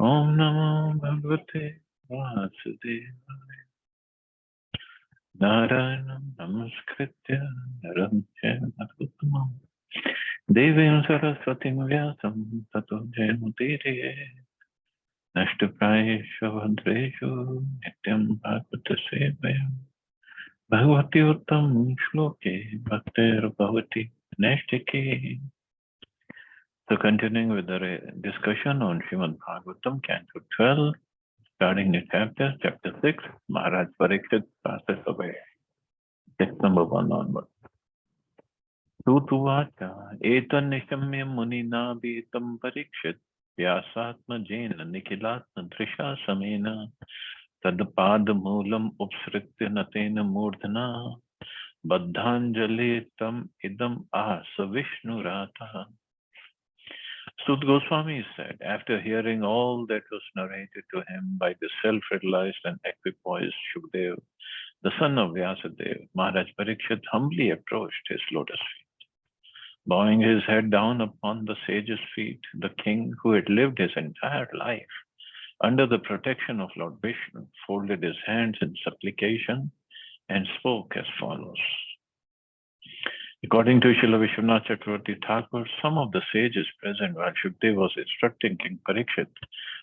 Om Namo Bhagavate Vasudevaya. Narayanam Namaskritya Naram Chaiva Narottamam Devim Saraswatim Vyasam Tato Jayamudire Nashtaprayeshu Bhadreshu Nityam Bhagavata Sevaya Bhagavati Uttam Shloke Bhaktir Bhavati Nashtike. So continuing with the discussion on Srimad Bhagavatam, Canto 12, starting the chapter 6, Maharaj Parikshit passes away. Text number 1 onward. Tutuvacha etan nishamya munina bhitam parikshit vyasatma jena nikhilatma drisha samena tadpad moolam upsritya natena murdhana baddhanjali tam idam ahasa vishnu ratha. Sut Goswami said, after hearing all that was narrated to him by the self-realized and equipoised Shukdev, the son of Vyasadeva, Maharaj Parikshit humbly approached his lotus feet. Bowing his head down upon the sage's feet, the king, who had lived his entire life under the protection of Lord Vishnu, folded his hands in supplication and spoke as follows. According to Srila Vishwanath Chakravarti Thakur, some of the sages present while Shukdev was instructing King Parikshit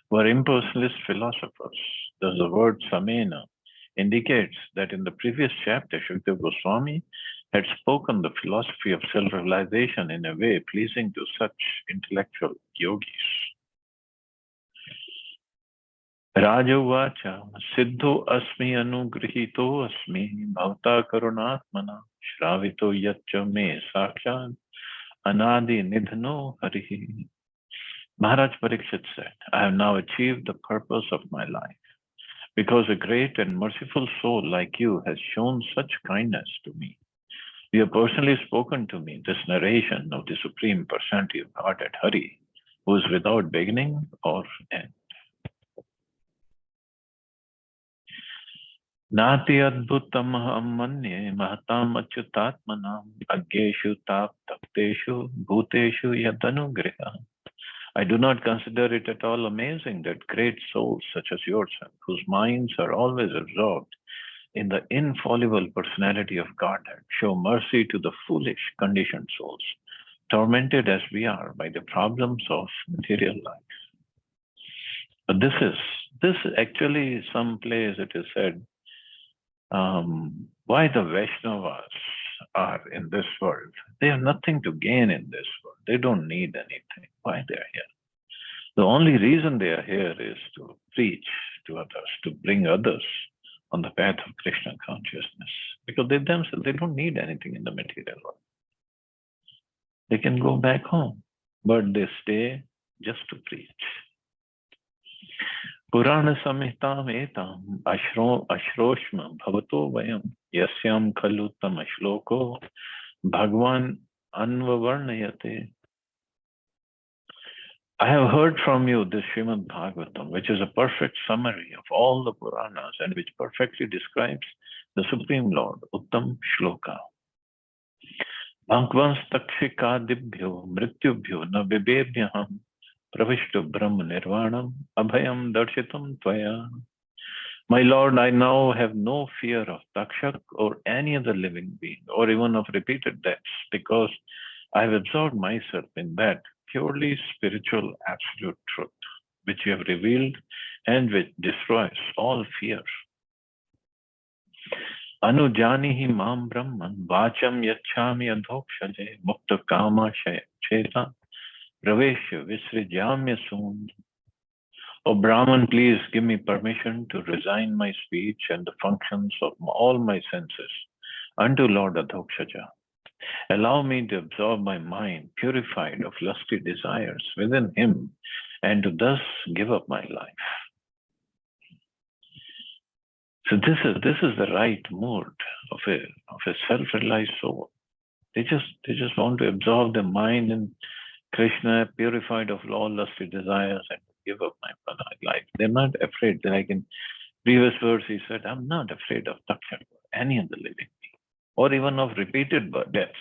were impersonalist philosophers. Thus the word Samena indicates that in the previous chapter, Shukdev Goswami had spoken the philosophy of self-realization in a way pleasing to such intellectual yogis. Raja Uvacha Siddho Asmi Anugrihito Asmi Bhavta Karunatmana Shravito Yatcha Me Sakshat Anadi Nidhano Harihi. Maharaj Parikshit said, I have now achieved the purpose of my life because a great and merciful soul like you has shown such kindness to me. You have personally spoken to me this narration of the Supreme Personality of Godhead Hari, who is without beginning or end. Nati adbhutam manye mahatam achyutatmanam aggeshu tap takteshu bhuteshu yadanugriha. I do not consider it at all amazing that great souls such as yourself, whose minds are always absorbed in the infallible personality of Godhead, show mercy to the foolish conditioned souls, tormented as we are by the problems of material life. But this actually some place it is said, why the Vaishnavas are in this world. They have nothing to gain in this world. They don't need anything. Why they are here? The only reason they are here is to preach to others, to bring others on the path of Krishna consciousness. Because they themselves, they don't need anything in the material world. They can go back home, but they stay just to preach. Purana samhitam etam ashroshma bhavato vayam yasyam khalu tam ashloko bhagwan anvavarnayate. I have heard from you this Srimad Bhagavatam, which is a perfect summary of all the Puranas and which perfectly describes the Supreme Lord, Uttam Shloka. Bhagwan stakshikadibhyo mrityubhyo na vibebhyaham pravishtu brahma nirvanam abhayam darshitam tvaya. My Lord, I now have no fear of Takshak or any other living being, or even of repeated deaths, because I have absorbed myself in that purely spiritual absolute truth, which you have revealed and which destroys all fear. Anujanihi mam brahman vacham yachami adhokshaje mukta kama cheta praveshya visrijamya soon. O Brahman, please give me permission to resign my speech and the functions of all my senses unto Lord Adhokshaja. Allow me to absorb my mind, purified of lusty desires within him, and to thus give up my life. So this is the right mood of a self-realized soul. They just want to absorb the mind in Krishna, purified of all lusty desires, and give up my life. They're not afraid. Like in previous verse, he said, I'm not afraid of Takshak or any other living being, or even of repeated deaths.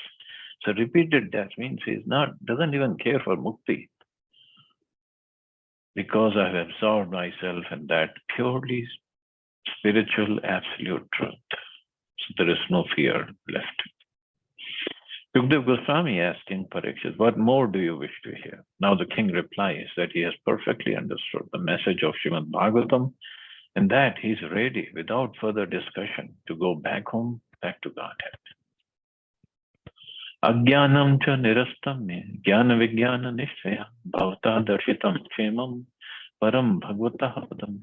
So repeated death means he doesn't even care for mukti. because I have absorbed myself in that purely spiritual absolute truth. So there is no fear left. Sukdev Goswami asked King Parikshit, what more do you wish to hear? Now the king replies that he has perfectly understood the message of Srimad Bhagavatam and that he is ready without further discussion to go back home, back to Godhead. Ajnanam cha nirastam me jnana vijnana nishchaya bhavata darshitam kshemam param bhagavata padam.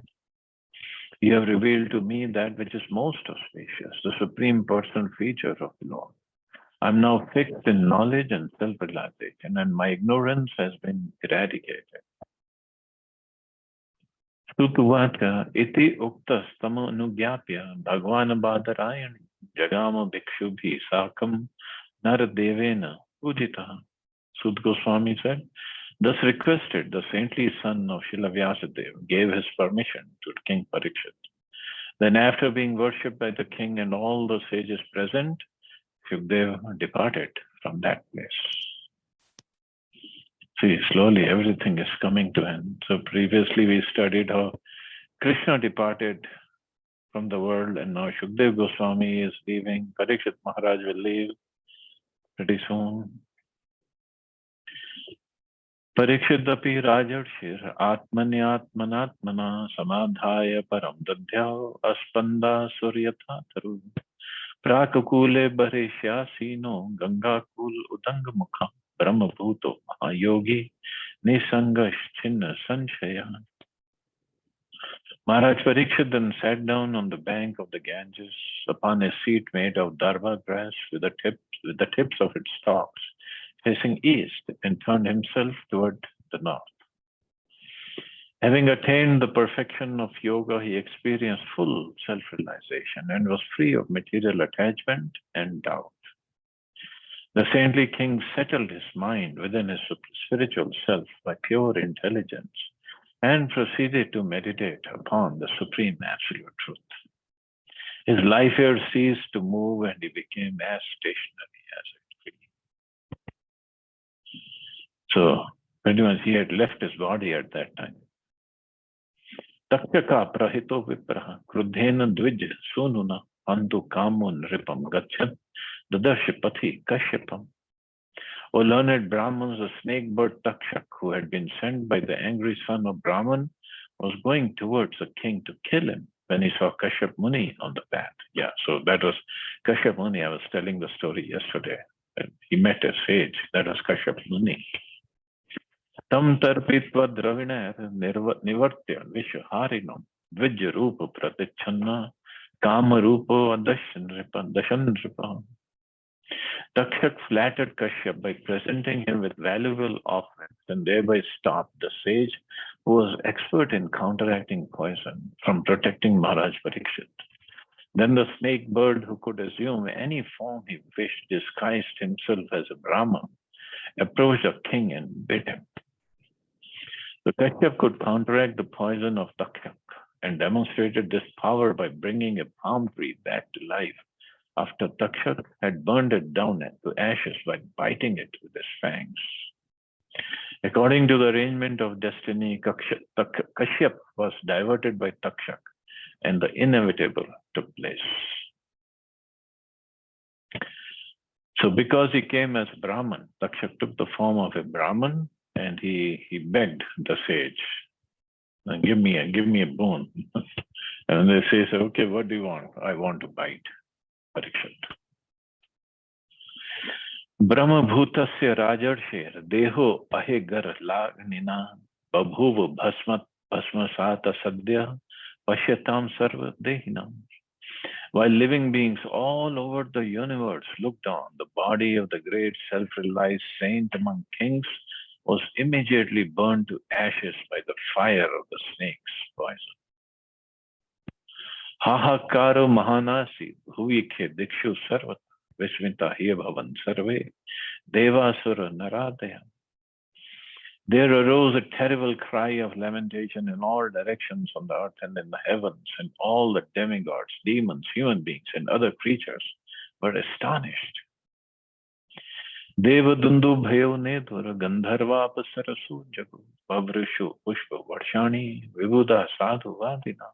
You have revealed to me that which is most auspicious, the supreme personal feature of the Lord. I'm now fixed in knowledge and self-realization, and my ignorance has been eradicated. Sutuvacha iti uktastamo anugyapya bhagwan badarayani jagama bhikshubhi sakam naradevena pujita. Sut Goswami said, thus requested, the saintly son of Srila Vyasadeva gave his permission to King Parikshit. Then after being worshipped by the king and all the sages present, Shukdev departed from that place. See, slowly everything is coming to an end. So previously we studied how Krishna departed from the world, and now Shukdev Goswami is leaving. Parikshit Maharaj will leave pretty soon. Parikshitapi Rajarshir Atmanyatmanatmana Samadhaya Param Dadhyao Aspanda Suryatha Taru Prakakule Bhareshyasino Gangakul Udanga Mukha Brahma Bhuto Mahayogi Nisangash Chinna Sanshaya. Maharaj Parikshit then sat down on the bank of the Ganges upon a seat made of darba grass with the tips of its stalks facing east, and turned himself toward the north. Having attained the perfection of yoga, he experienced full self-realization and was free of material attachment and doubt. The saintly king settled his mind within his spiritual self by pure intelligence and proceeded to meditate upon the supreme absolute truth. His life here ceased to move and he became as stationary as a tree. So pretty much he had left his body at that time. Takshaka prahito vipraha krudhena dvij sununa antu kamun ripam gachat dadashi pathi kashyapam. O learned Brahmins, the snake bird Takshak, who had been sent by the angry son of Brahman, was going towards the king to kill him when he saw Kashyap Muni on the path. Yeah, so that was Kashyap Muni. I was telling the story yesterday. He met a sage. That was Kashyap Muni. Tam tarpitva dravinar nivartya vishharinam dvij rupa pratichanna kama rupa dashan ripa. Takshak flattered Kashyap by presenting him with valuable offerings and thereby stopped the sage who was expert in counteracting poison from protecting Maharaj Parikshit. Then the snake bird, who could assume any form he wished, disguised himself as a Brahman, approached the king and bit him. The Kashyap could counteract the poison of Takshak and demonstrated this power by bringing a palm tree back to life after Takshak had burned it down to ashes by biting it with his fangs. According to the arrangement of destiny, Kashyap was diverted by Takshak and the inevitable took place. So because he came as Brahman, Takshak took the form of a Brahman and he begged the sage, give me a boon. And the sage said, okay, what do you want? I want to bite Parikshit. Brahma bhutasya rajarshir deho ahegar lagnina babhuva bhasmasata sadhya pashyatam sarva dehinam. While living beings all over the universe looked on, the body of the great self-realized saint among kings was immediately burned to ashes by the fire of the snake's poison. Hahakaro mahanasi bhuvikhe dikshu sarvat vismita hiya bhavan sarve devasura naradaya. There arose a terrible cry of lamentation in all directions on the earth and in the heavens, and all the demigods, demons, human beings, and other creatures were astonished. Devadundubhayo nedur gandharvapasarasu jagu pavrishu pushpa varshani vibuddha sadhu vadina.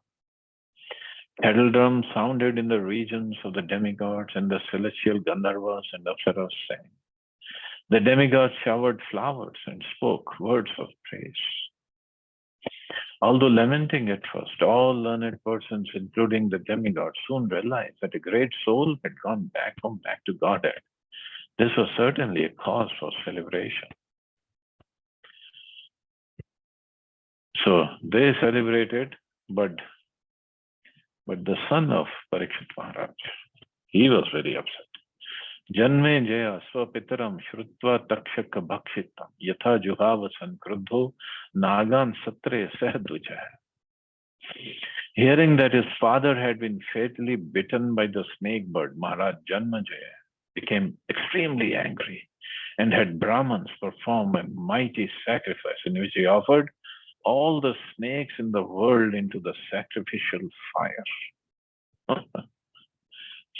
Kettle drums sounded in the regions of the demigods, and the celestial Gandharvas and Apsaras sang. The demigods showered flowers and spoke words of praise. Although lamenting at first, all learned persons, including the demigods, soon realized that a great soul had gone back to Godhead. This was certainly a cause for celebration. So they celebrated, but the son of Parikshit Maharaj, he was very upset. Janme jaya swapitaram shrutva takshaka bhakshitam yatha juhava sankruddho nagan satre sahadujaya. Hearing that his father had been fatally bitten by the snake bird, Maharaj Janmejaya became extremely angry and had Brahmins perform a mighty sacrifice in which he offered all the snakes in the world into the sacrificial fire.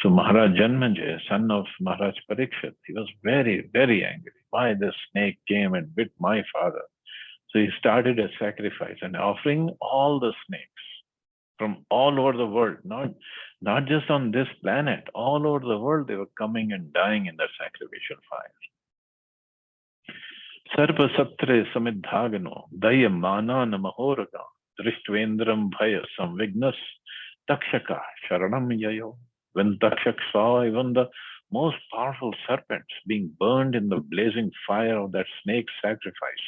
So Maharaj Janmejaya, son of Maharaj Parikshit, he was very, very angry. Why this snake came and bit my father? So he started a sacrifice and offering all the snakes from all over the world, not just on this planet, all over the world, they were coming and dying in the sacrificial fire. Sarpa satre samidhagano daya manana mahoraga dristvendram bhaya samvignas takshaka sharanam yayo. When Takshak saw even the most powerful serpents being burned in the blazing fire of that snake sacrifice,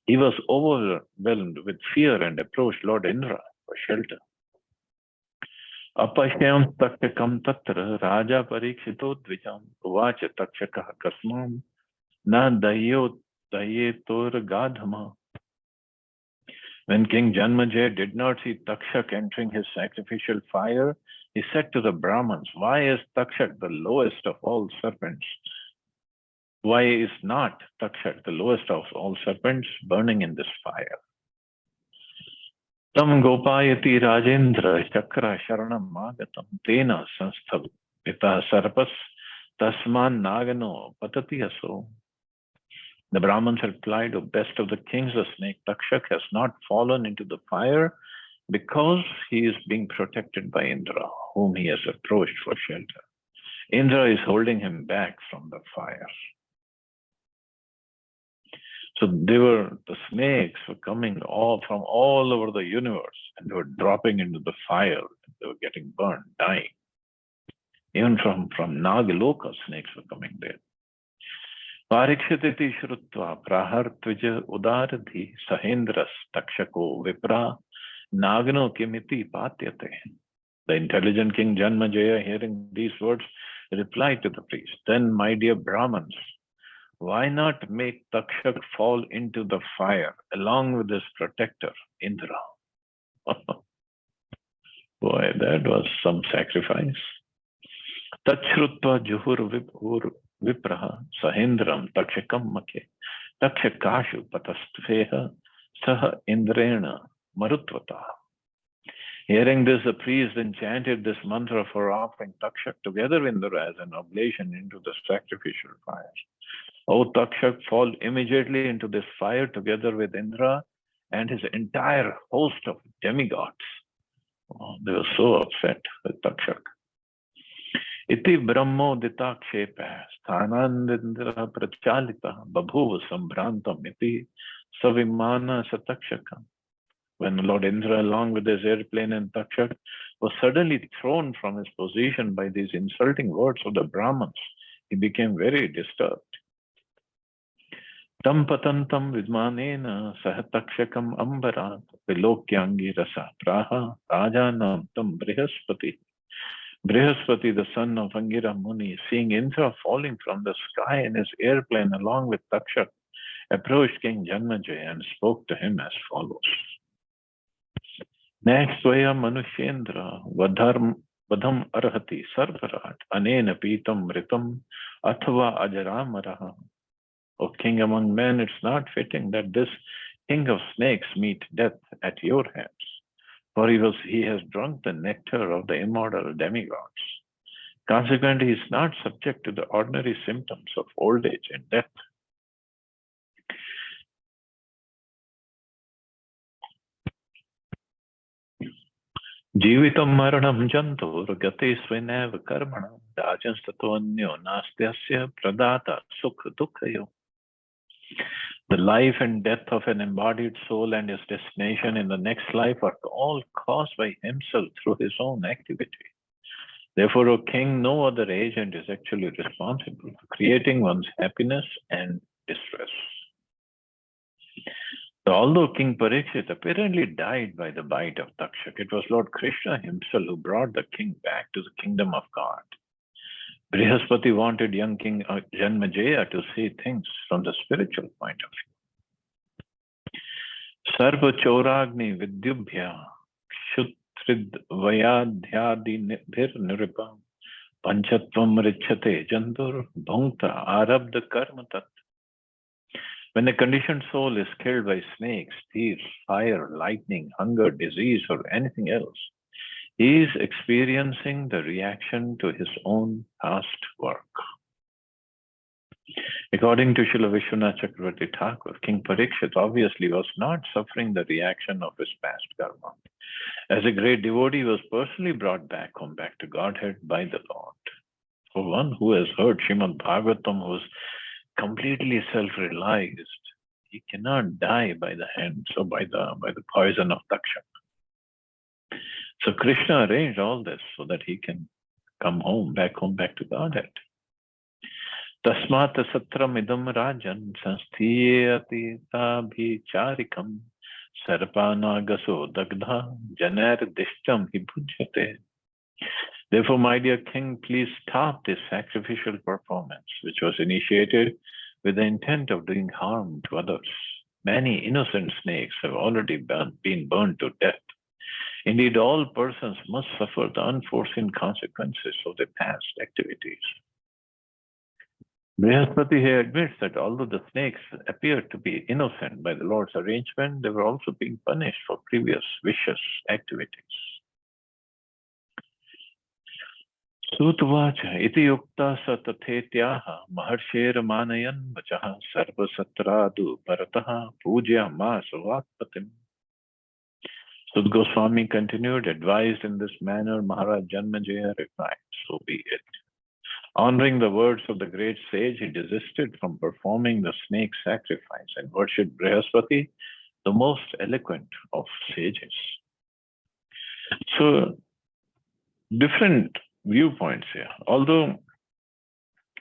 he was overwhelmed with fear and approached Lord Indra for shelter. Apashyam takshakam tatra raja parikshito dvijam uvacha takshakah kasmam na dayetor gadhama. When King Janmejaya did not see Takshak entering his sacrificial fire, he said to the Brahmins, why is Takshak the lowest of all serpents? Why is not Takshak the lowest of all serpents burning in this fire? Tam gopayati Rajendra chakra sharanam magatam tena sansthav pita sarpas tasman nagano patati aso. The Brahmins replied, O best of the kings, the snake Takshak has not fallen into the fire because he is being protected by Indra, whom he has approached for shelter. Indra is holding him back from the fire. So the snakes were coming from all over the universe, and they were dropping into the fire. They were getting burned, dying. Even from Nagaloka, snakes were coming there. Parikshititi shrutva prahartvija udaradhi sahendras takshako vipra nagano kimiti patyate. The intelligent king Janmejaya, hearing these words, replied to the priest, then, my dear Brahmins, why not make Takshak fall into the fire along with his protector, Indra? Boy, that was some sacrifice. Tachrutva juhur vipur vipraha sahendram takshakam make takshakashu patastveha saha indrena marutvata. Hearing this, the priest then chanted this mantra for offering Takshak together with Indra as an oblation into the sacrificial fire. O Takshak, fall immediately into this fire together with Indra and his entire host of demigods. Oh, they were so upset with Takshak. Iti brahmo ditakshepa sthanandindra prachalita babhuva sambrantam iti savimana satakshakam. When Lord Indra, along with his airplane and Takshak, was suddenly thrown from his position by these insulting words of the Brahmins, he became very disturbed. Tam patantam vidmanena sahatakshakam ambarat vilokyangi rasa praha rajanam tam brihaspati. Brihaspati, the son of Angira Muni, seeing Indra falling from the sky in his airplane along with Takshak, approached King Janmejaya and spoke to him as follows. Next, Vaya Manushendra Vadham Arhati Sarparat Anena Pitam Ritam Athava Ajaramaraha. O king among men, it's not fitting that this king of snakes meet death at your hands, for he has drunk the nectar of the immortal demigods. Consequently, he is not subject to the ordinary symptoms of old age and death. Jivitam maranam jantur gati svinev karmanam rajanstatonyo nastyasya pradata sukha dukhayo. The life and death of an embodied soul and his destination in the next life are all caused by himself through his own activity. Therefore, O king, no other agent is actually responsible for creating one's happiness and distress. So although King Parikshit apparently died by the bite of Takshak, it was Lord Krishna himself who brought the king back to the kingdom of God. Brihaspati wanted young King Janmejaya to see things from the spiritual point of view. Sarva Chauragni Vidyubhya Kshutrid Vayadhyadi Bhir Niripa Panchatvam Richate Jantur Bhungta Arabda Karma Tat. When a conditioned soul is killed by snakes, thieves, fire, lightning, hunger, disease, or anything else, he is experiencing the reaction to his own past work. According to Srila Vishwanath Chakravarti Thakur, King Parikshit obviously was not suffering the reaction of his past karma. As a great devotee, he was personally brought back home, back to Godhead by the Lord. For one who has heard Srimad Bhagavatam, who is completely self-realized, he cannot die by the hands or by the poison of Takshak. So Krishna arranged all this so that he can come home, back to Godhead. Tasmat satram idam rajan sansthyati tabhicharikam sarpanagaso dagdha janar dishtam hibhujyate. Therefore, my dear king, please stop this sacrificial performance, which was initiated with the intent of doing harm to others. Many innocent snakes have already been burned to death. Indeed, all persons must suffer the unforeseen consequences of their past activities. Brihaspati here admits that although the snakes appeared to be innocent by the Lord's arrangement, they were also being punished for previous vicious activities. Sutvacha iti yukta satathetyaha maharsher manayan vachaha sarva satradu parataha puja masavapatim. Sut Goswami continued, advised in this manner, Maharaj Janmejaya replied, so be it. Honoring the words of the great sage, he desisted from performing the snake sacrifice and worshipped Brihaspati, the most eloquent of sages. So, different viewpoints here. Although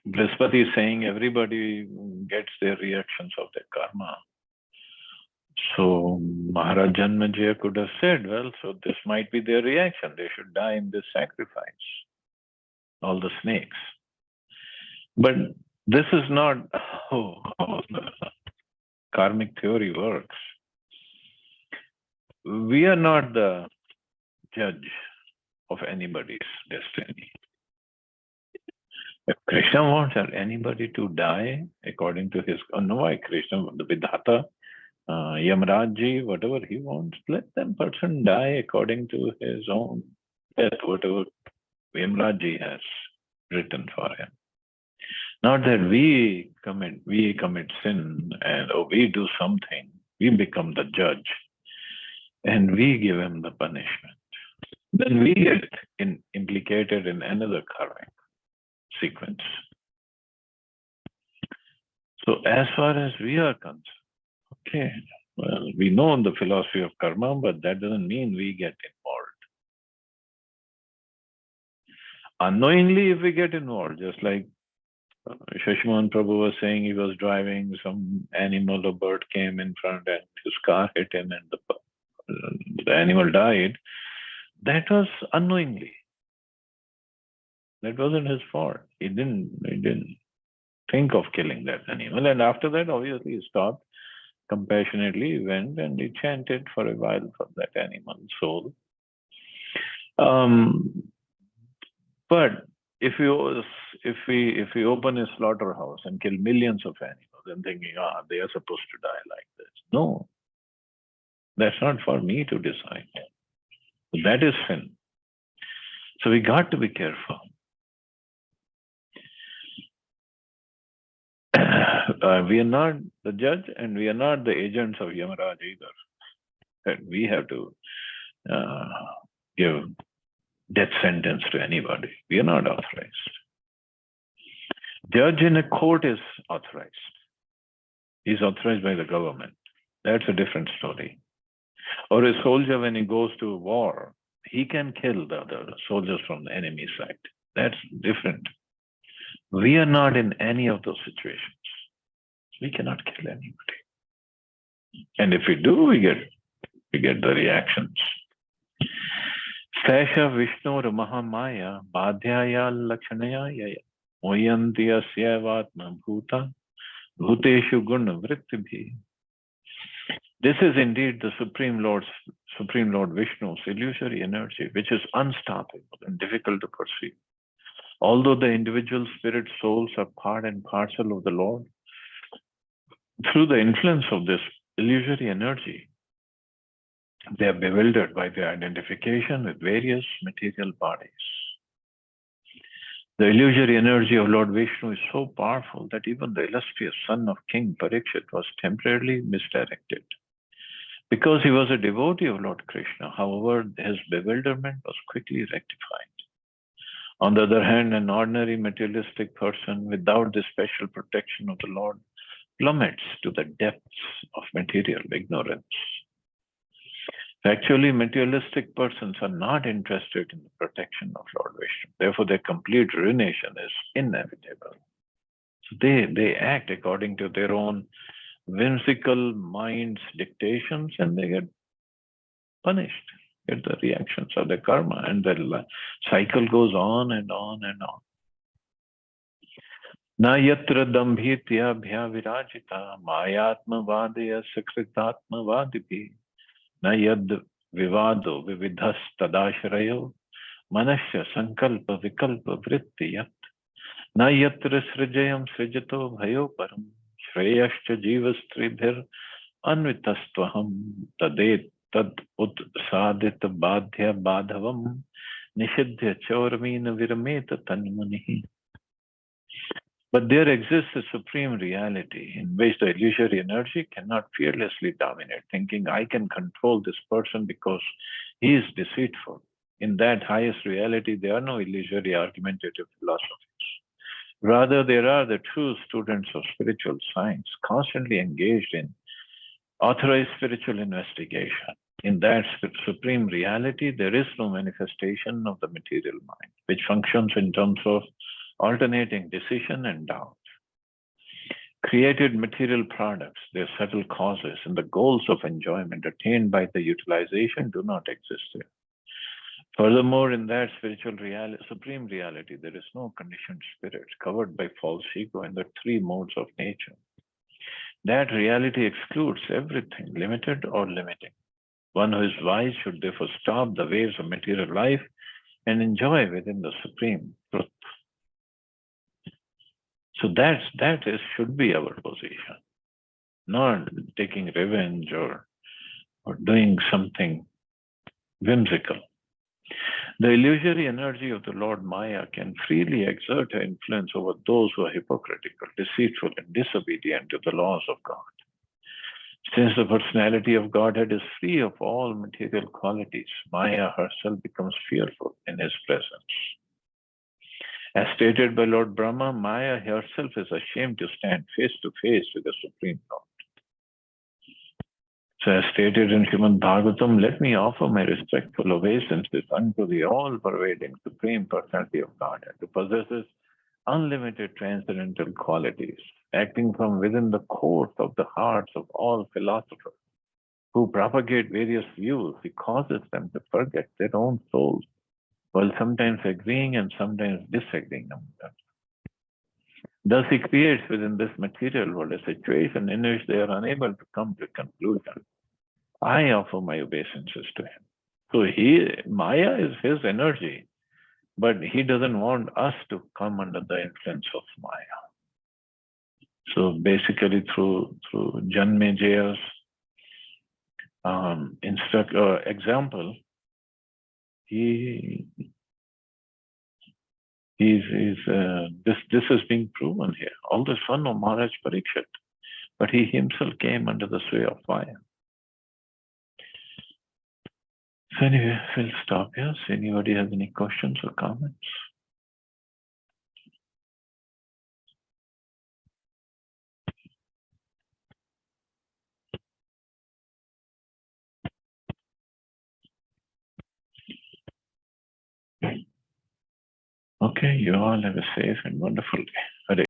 Brihaspati is saying everybody gets their reactions of their karma. So Maharaj Janmejaya could have said, well, so this might be their reaction. They should die in this sacrifice. All the snakes. But this is not how the karmic theory works. We are not the judge of anybody's destiny. If Krishna wants anybody to die according to his, no, why Krishna, the Vidhata, Yamrajji, whatever he wants, let that person die according to his own death, whatever Yamrajji has written for him. Not that we commit sin and or we do something, we become the judge and we give him the punishment. Then we get implicated in another karmic sequence. So as far as we are concerned, okay, well, we know the philosophy of karma, but that doesn't mean we get involved. Unknowingly, if we get involved, just like Shashimohan Prabhu was saying, he was driving, some animal or bird came in front and his car hit him and the animal died. That was unknowingly. That wasn't his fault. He didn't think of killing that animal. And after that, obviously, he stopped. Compassionately, he went and he chanted for a while for that animal's soul. But if we open a slaughterhouse and kill millions of animals and thinking, they are supposed to die like this. No, that's not for me to decide. That is sin. So we got to be careful. We are not the judge and we are not the agents of Yamaraj either. That we have to uh, give death sentence to anybody. We are not authorized. Judge in a court is authorized. He's authorized by the government. That's a different story. Or a soldier, when he goes to war, he can kill the other soldiers from the enemy side. That's different. We are not in any of those situations. We cannot kill anybody. And if we do, we get the reactions. Sasha Vishnur Mahamaya Badhyaya Lakshanaya Yaya Oyanti Asyavatma Bhuta Bhuteshu Guna Vrittibhi. This is indeed the Supreme Lord Vishnu's illusory energy, which is unstoppable and difficult to perceive. Although the individual spirit souls are part and parcel of the Lord, through the influence of this illusory energy, they are bewildered by their identification with various material bodies. The illusory energy of Lord Vishnu is so powerful that even the illustrious son of King Parikshit was temporarily misdirected. Because he was a devotee of Lord Krishna, however, his bewilderment was quickly rectified. On the other hand, an ordinary materialistic person without the special protection of the Lord plummets to the depths of material ignorance. Actually, materialistic persons are not interested in the protection of Lord Vishnu. Therefore, their complete ruination is inevitable. So they act according to their own whimsical mind's dictations, and they get punished, get the reactions of the karma, and the cycle goes on and on and on. Na yatra dambhitya bhya virajita mayatma vadaya sakritatma vadipi na yad vivado vividhas tadashrayo manasya sankalpa vikalpa vritti yat na yatra srijayam srijato bhayo param shreyascha jivastribhir anvitastvaham tadet tad ut sadita badhya badhavam nishidhya chauramina virameta tanmunihi. But there exists a supreme reality in which the illusory energy cannot fearlessly dominate, thinking I can control this person because he is deceitful. In that highest reality, there are no illusory argumentative philosophies. Rather, there are the true students of spiritual science, constantly engaged in authorized spiritual investigation. In that supreme reality, there is no manifestation of the material mind, which functions in terms of alternating decision and doubt. Created material products, their subtle causes, and the goals of enjoyment attained by the utilization do not exist there. Furthermore, in that spiritual reality, supreme reality, there is no conditioned spirit covered by false ego and the three modes of nature. That reality excludes everything, limited or limiting. One who is wise should therefore stop the waves of material life and enjoy within the supreme truth. So should be our position, not taking revenge or doing something whimsical. The illusory energy of the Lord Maya can freely exert her influence over those who are hypocritical, deceitful, and disobedient to the laws of God. Since the personality of Godhead is free of all material qualities, Maya herself becomes fearful in his presence. As stated by Lord Brahma, Maya herself is ashamed to stand face to face with the Supreme Lord. So as stated in Srimad Bhagavatam, let me offer my respectful obeisances unto the all-pervading Supreme Personality of Godhead, who possesses unlimited transcendental qualities, acting from within the course of the hearts of all philosophers who propagate various views. He causes them to forget their own souls, while sometimes agreeing and sometimes disagreeing among them. Thus, he creates within this material world a situation in which they are unable to come to a conclusion. I offer my obeisances to him. So Maya is his energy, but he doesn't want us to come under the influence of Maya. So basically, through Janmejaya's example, he This is being proven here. All the son of Maharaj Parikshit, but he himself came under the sway of fire. So anyway, we'll stop here. So anybody has any questions or comments? Okay, you all have a safe and wonderful day. Hare